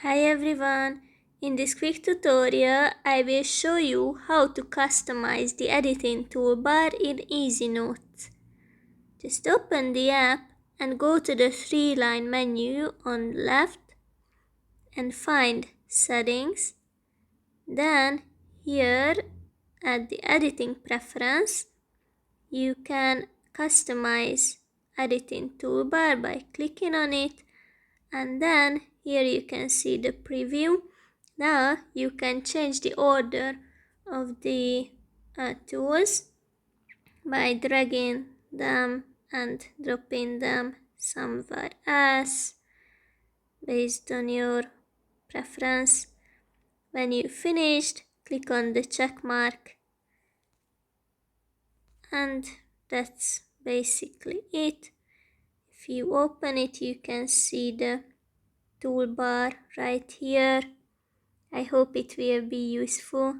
Hi everyone! In this quick tutorial, I will show you how to customize the editing toolbar in EasyNote. Just open the app and go to the three-line menu on the left and find Settings. Then here at the Editing Preference, you can customize Editing toolbar by clicking on it, and then here you can see the preview. Now you can change the order of the tools by dragging them and dropping them somewhere else based on your preference. When you finished, click on the check mark, and that's basically it. If you open it, you can see the toolbar right here. I hope it will be useful.